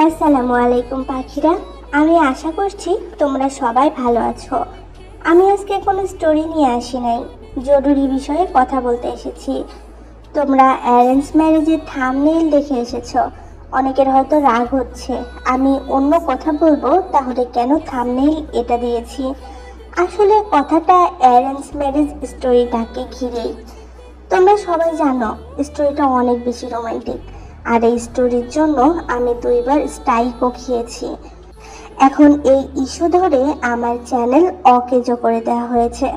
আসসালামু আলাইকুম পাখিরা। আমি আশা করছি তোমরা সবাই ভালো আছো। আমি আজকে কোনো স্টোরি নিয়ে আসি নাই, জরুরি বিষয়ে কথা বলতে এসেছি। তোমরা অ্যারেঞ্জ ম্যারেজের থাম্বনেইল দেখে এসেছো। অনেকের হয়তো রাগ হচ্ছে, আমি অন্য কথা বলবো, তাহলে কেন থাম্বনেইল এটা দিয়েছি। আসলে কথাটা অ্যারেঞ্জ ম্যারেজ স্টোরিটাকে ঘিরেই। তোমরা সবাই জানো স্টোরিটা অনেক বেশি রোমান্টিক, আর এই স্টোরির জন্য আমি 2বার স্ট্রাইকও খেয়েছি। এখন এই ইস্যু ধরে আমার চ্যানেল অকেজো করে দেওয়া হয়েছে।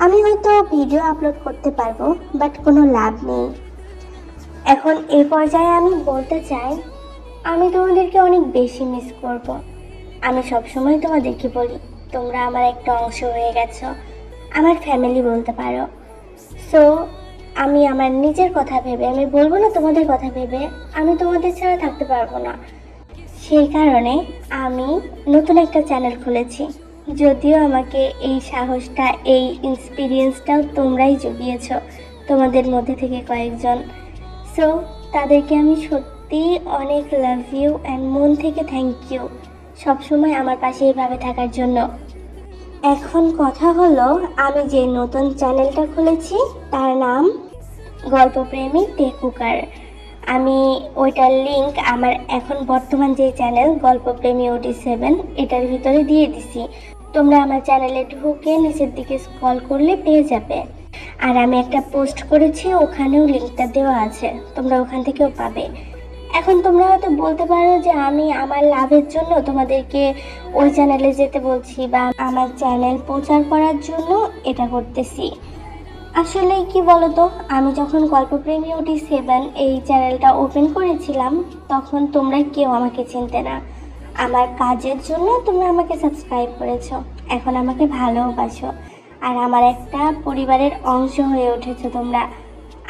আমি হয়তো ভিডিও আপলোড করতে পারবো, বাট কোনো লাভ নেই। এখন এই পর্যায়ে আমি বলতে চাই, আমি তোমাদেরকে অনেক বেশি মিস করব। আমি সবসময় তোমাদেরকে বলি, তোমরা আমার একটা অংশ হয়ে গেছো, আমার ফ্যামিলি বলতে পারো। সো আমি আমার নিজের কথা ভেবে, আমি বলবো না তোমাদের কথা ভেবে, আমি তোমাদের ছাড়া থাকতে পারবো না। সেই কারণে আমি নতুন একটা চ্যানেল খুলেছি। যদিও আমাকে এই সাহসটা, এই এক্সপিরিয়েন্সটাও তোমরাই জুগিয়েছ, তোমাদের মধ্যে থেকে কয়েকজন। সো তাদেরকে আমি সত্যি অনেক লাভ ইউ অ্যান্ড মন থেকে থ্যাংক ইউ, সবসময় আমার পাশে এইভাবে থাকার জন্য। এখন কথা হলো, আমি যে নতুন চ্যানেলটা খুলেছি তার নাম গল্পপ্রেমী টেকুকার। আমি ওইটার লিংক আমার এখন বর্তমান যে চ্যানেল গল্পপ্রেমী OT7 এটার ভিতরে দিয়ে দিছি। তোমরা আমার চ্যানেলে ঢুকে নিচের দিকে স্ক্রল করলে পেয়ে যাবে। আর আমি একটা পোস্ট করেছি, ওখানেও লিংকটা দেওয়া আছে, তোমরা ওখান থেকেও পাবে। এখন তোমরা হয়তো বলতে পারো যে আমি আমার লাভের জন্য তোমাদেরকে ওই চ্যানেলে যেতে বলছি, বা আমার চ্যানেল প্রচার করার জন্য এটা করতেছি। আসলে কি বলতো, আমি যখন গল্পপ্রেমী OT7 এই চ্যানেলটা ওপেন করেছিলাম, তখন তোমরা কেউ আমাকে চিনতে না। আমার কাজের জন্য তোমরা আমাকে সাবস্ক্রাইব করেছো, এখন আমাকে ভালোবাসো, আর আমার একটা পরিবারের অংশ হয়ে উঠেছো তোমরা।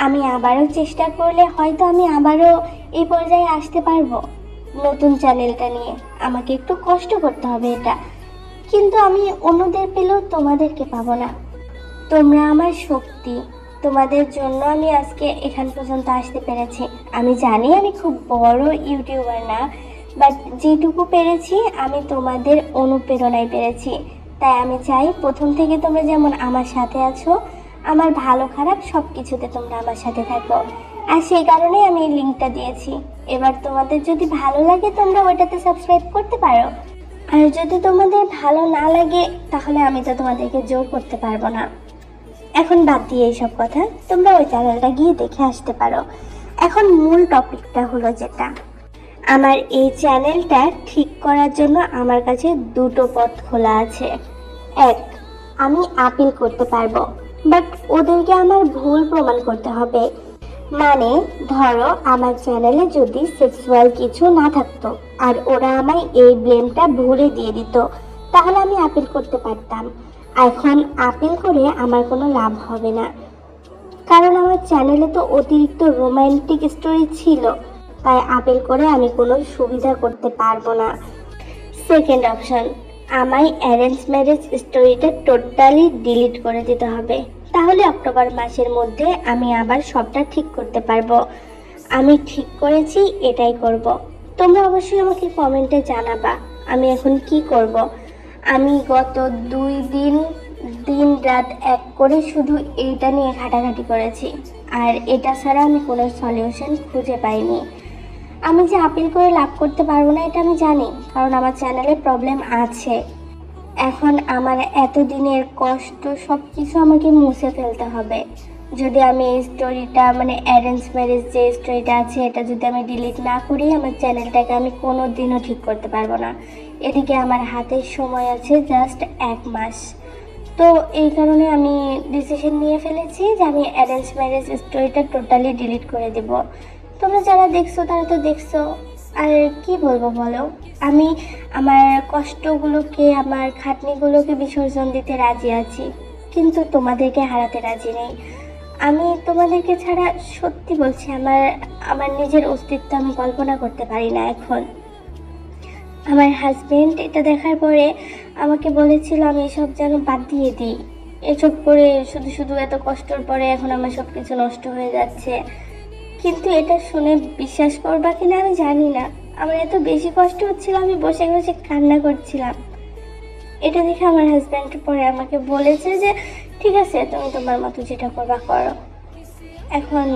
আমি আবারও চেষ্টা করলে হয়তো আমি আবারও এই পর্যায়ে আসতে পারবো নতুন চ্যানেলটা নিয়ে। আমাকে একটু কষ্ট করতে হবে এটা, কিন্তু আমি অন্যদের পেলেও তোমাদেরকে পাবো না। তোমরা আমার শক্তি, তোমাদের জন্য আমি আজকে এখান পর্যন্ত আসতে পেরেছি। আমি জানি আমি খুব বড় ইউটিউবার না, বাট যেটুকু পেরেছি আমি তোমাদের অনুপ্রেরণায় পেরেছি। তাই আমি চাই প্রথম থেকে তোমরা যেমন আমার সাথে আছো, আমার ভালো খারাপ সব কিছুতে তোমরা আমার সাথে থাকো। আর সেই কারণেই আমি এই লিঙ্কটা দিয়েছি। এবার তোমাদের যদি ভালো লাগে তোমরা ওইটাতে সাবস্ক্রাইব করতে পারো, আর যদি তোমাদের ভালো না লাগে তাহলে আমি তো তোমাদেরকে জোর করতে পারবো না। এখন বাদ দিয়ে এইসব কথা, তোমরা ওই চ্যানেলটা গিয়ে দেখে আসতে পারো। এখন মূল টপিকটা হলো যেটা, আমার এই চ্যানেলটা ঠিক করার জন্য আমার কাছে দুটো পথ খোলা আছে। এক, আমি আপিল করতে পারবো, বাট ওদেরকে আমার ভুল প্রমাণ করতে হবে। মানে ধরো আমার চ্যানেলে যদি সেক্সুয়াল কিছু না থাকতো আর ওরা আমায় এই ব্লেমটা ভুলে দিয়ে দিত, তাহলে আমি আপিল করতে পারতাম। এখন আপিল করে আমার কোনো লাভ হবে না, কারণ আমার চ্যানেলে তো অতিরিক্ত রোমান্টিক স্টোরি ছিল, তাই আপিল করে আমি কোনো সুবিধা করতে পারবো না। সেকেন্ড অপশন, আমায় অ্যারেঞ্জ ম্যারেজ স্টোরিটা টোটালি ডিলিট করে দিতে হবে, তাহলে অক্টোবর মাসের মধ্যে আমি আবার সবটা ঠিক করতে পারবো। আমি ঠিক করেছি, এটাই করব। তোমরা অবশ্যই আমাকে কমেন্টে জানাবা আমি এখন কি করব। আমি গত 2 দিন দিন রাত এক করে শুধু এইটা নিয়ে ঘাটাঘাটি করেছি, আর এটা ছাড়া আমি কোনো সলিউশন খুঁজে পাইনি। আমি যে আপিল করে লাভ করতে পারবো না এটা আমি জানি, কারণ আমার চ্যানেলে প্রবলেম আছে। এখন আমার এতদিনের কষ্ট সব কিছু আমাকে মুছে ফেলতে হবে। যদি আমি এই স্টোরিটা, মানে অ্যারেঞ্জ ম্যারেজ যে স্টোরিটা আছে, এটা যদি আমি ডিলিট না করি, আমার চ্যানেলটাকে আমি কোনো দিনও ঠিক করতে পারবো না। এদিকে আমার হাতে সময় আছে জাস্ট 1 মাস। তো এই কারণে আমি ডিসিশন নিয়ে ফেলেছি যে আমি অ্যারেঞ্জ ম্যারেজ স্টোরিটা টোটালি ডিলিট করে দেব। তোমরা যারা দেখছো তারা তো দেখছো, আর কি বলবো বলো। আমি আমার কষ্টগুলোকে, আমার খাটনিগুলোকে বিসর্জন দিতে রাজি আছি, কিন্তু তোমাদেরকে হারাতে রাজি নেই। আমি তোমাদেরকে ছাড়া, সত্যি বলছি, আমার আমার নিজের অস্তিত্ব আমি কল্পনা করতে পারি না এখন। আমার হাজবেন্ড এটা দেখার পরে আমাকে বলেছিল আমি এসব যেন বাদ দিয়ে দিই, এসব করে শুধু শুধু এত কষ্টর পরে এখন আমার সব কিছু নষ্ট হয়ে যাচ্ছে। কিন্তু এটা শুনে বিশ্বাস করবা কিনা আমি জানি না, আমার এত বেশি কষ্ট হচ্ছিল, আমি বসে বসে কান্না করছিলাম। এটা দেখে আমার হাজব্যান্ড পরে আমাকে বলেছে যে ঠিক আছে, তুমি তোমার মতো যেটা করবা করো। এখন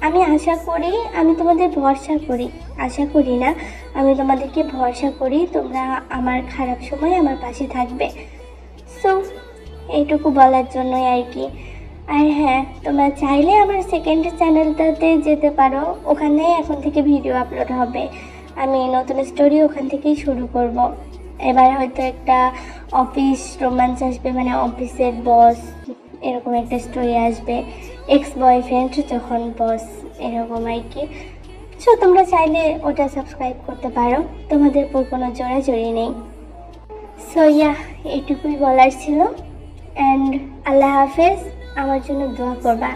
আমি আশা করি, আমি তোমাদের ভরসা করি, আশা করি না, আমি তোমাদেরকে ভরসা করি তোমরা আমার খারাপ সময় আমার পাশে থাকবে। সো এইটুকু বলার জন্যই আর কি। আর হ্যাঁ, তোমরা চাইলে আমার সেকেন্ড চ্যানেলটাতে যেতে পারো, ওখানে এখন থেকে ভিডিও আপলোড হবে। আমি নতুন স্টোরি ওখান থেকেই শুরু করব। এবার হয়তো একটা অফিস রোম্যান্স আসবে, মানে অফিসের বস, এরকম একটা স্টোরি আসবে, এক্স বয়ফ্রেন্ড যখন বস, এরকম আর কি। সো তোমরা চাইলে ওটা সাবস্ক্রাইব করতে পারো, তোমাদের উপর কোনো জোরাজুরি নেই। সো ইয়া, এটুকুই বলার ছিল। অ্যান্ড আল্লাহ হাফেজ, আমার জন্য দোয়া করবা।